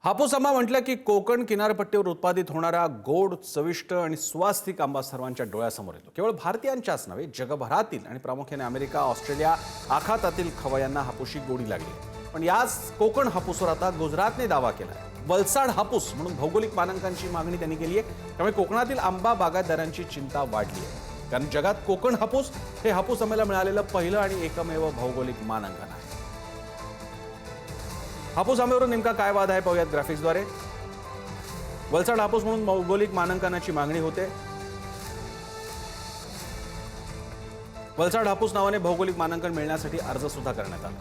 हापूस आंबा म्हटलं की कोकण किनारपट्टीवर उत्पादित होणारा गोड, चविष्ट आणि स्वास्थिक आंबा सर्वांच्या डोळ्यासमोर येतो। केवळ भारतीयांच्याच नव्हे, जगभरातील आणि प्रामुख्याने अमेरिका, ऑस्ट्रेलिया आखातातील खवय्यांना हापूसची गोडी लागली। पण याच कोकण हापूसवर आता गुजरातने दावा केलाय। वलसाड हापूस म्हणून भौगोलिक मानांकनाची मागणी त्यांनी केली आहे। त्यामुळे कोकणातील आंबा बागायतदारांची चिंता वाढली आहे, कारण जगात कोकण हापूस हे हापूस आंब्याला मिळालेलं पहिलं आणि एकमेव भौगोलिक मानांकन आहे। हापूस आंब्यावरून नेमका काय वाद आहे पाहूयात ग्राफिक्सद्वारे। वलसाड हापूस म्हणून भौगोलिक मानांकनाची मागणी होते। वलसाड हापूस नावाने भौगोलिक मानांकन मिळण्यासाठी अर्ज सुद्धा करण्यात आला।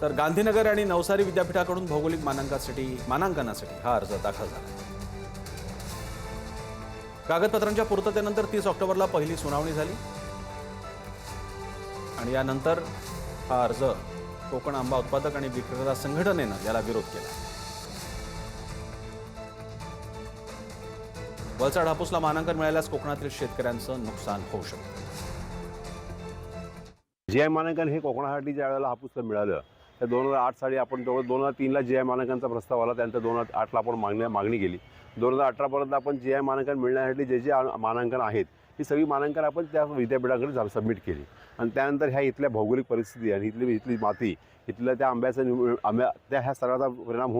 तर गांधीनगर आणि नवसारी विद्यापीठाकडून भौगोलिक मानांकनासाठी हा अर्ज दाखल झाला। कागदपत्रांच्या पूर्ततेनंतर 30 ऑक्टोबरला पहिली सुनावणी झाली आणि यानंतर हा अर्ज कोकण आंबा उत्पादक आणि विक्रेता संघटनेनं याला विरोध केला। वलसाड हापूसला मानांकन मिळाल्यास कोकणातील शेतकऱ्यांचं नुकसान होऊ शकतं। जीआय मानांकन हे कोकणासाठी ज्या वेळेला हापूसला मिळालं त्या 2008 साली आपण 2003ला जीआय मानांकनचा प्रस्ताव आला, त्यानंतर 2008ला आपण मागणी केली। 2018 पर्यंत आपण जीआय मानांकन मिळण्यासाठी जे जे मानांकन आहेत ही सगळी मानांकन आपण त्या विद्यापीठाकडे सबमिट केली आणि त्यानंतर ह्या इथल्या भौगोलिक परिस्थिती आणि इथली माती, इथल्या त्या त्या ह्या सगळ्याचा परिणाम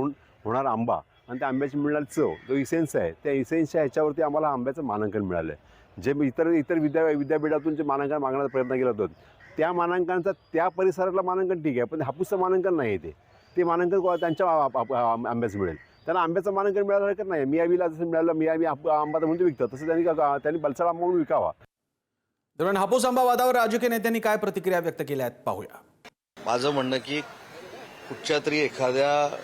होणारा आंबा आणि त्या आंब्याची मिळणारी चव जो इसेन्स आहे, त्या इसेन्सच्या ह्याच्यावरती आम्हाला आंब्याचं मानांकन मिळालं आहे। जे इतर विद्यापीठातून जे मानांकन मागण्याचा प्रयत्न केला होता त्या मानांकनाचा त्या परिसरातलं मानांकन ठीक आहे, पण हापूसचं मानांकन नाही आहे। ते मानांकन त्यांच्या आंब्याचं मिळेल, त्यांना आंब्याचं मानांकन मिळालं हरकत नाही। मियावीला जसं मिळालं, मियावी आंबा म्हणून विकतात, तसं त्यांनी वलसाड आंबा म्हणून विकावा। दरम्यान हापूस आंबा वादावर राजकीय नेत्यांनी काय प्रतिक्रिया व्यक्त केल्या आहेत पाहूया। माझं म्हणणं की कुठच्या तरी एखाद्या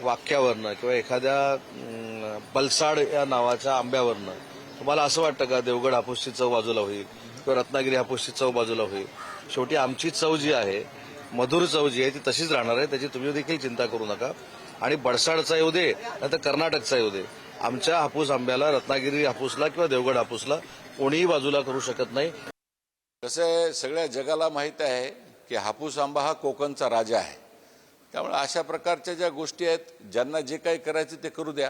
वाक्यावरनं किंवा एखाद्या बलसाड या नावाच्या आंब्यावरनं तुम्हाला असं वाटतं का देवगड हापूसची चव बाजूला होईल किंवा रत्नागिरी हापूसची चव बाजूला होईल? शेवटी आमची चव जी आहे, मधुर चव जी आहे, ती तशीच राहणार आहे। त्याची तुम्ही देखील चिंता करू नका। आणि बडसाडचा येऊ दे नाही तर कर्नाटकचा येऊ दे, आमच्या हापूस आंब्याला, रत्नागिरी हापूसला किंवा देवगड हापूसला कोणीही बाजूला करू शकत नाही। कसं आहे, सगळ्या जगाला माहीत आहे की हापूस आंबा हा कोकणचा राजा आहे। त्यामुळे अशा प्रकारच्या ज्या गोष्टी आहेत, ज्यांना जे काही करायचं ते करू द्या,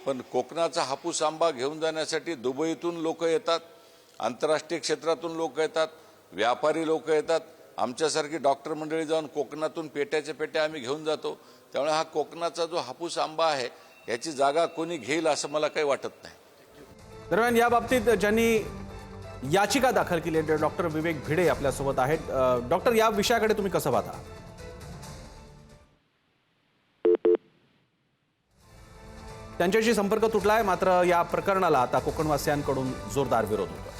पण कोकणाचा हापूस आंबा घेऊन जाण्यासाठी दुबईतून लोक येतात, आंतरराष्ट्रीय क्षेत्रातून लोक येतात, व्यापारी लोक येतात। आमच्यासारखी डॉक्टर मंडळी जाऊन कोकणातून पेट्याच्या पेट्या आम्ही घेऊन जातो। त्यामुळे हा कोकणाचा जो हापूस आंबा आहे याची जागा कोणी घेईल असं मला काही वाटत नाही। दरम्यान या बाबतीत ज्यांनी याचिका दाखल केली आहे डॉक्टर विवेक भिडे आपल्यासोबत आहेत। डॉक्टर, या विषयाकडे तुम्ही कसं पाहता? त्यांच्याशी संपर्क तुटलाय, मात्र या प्रकरणाला आता कोकणवासियांकडून जोरदार विरोध होतोय।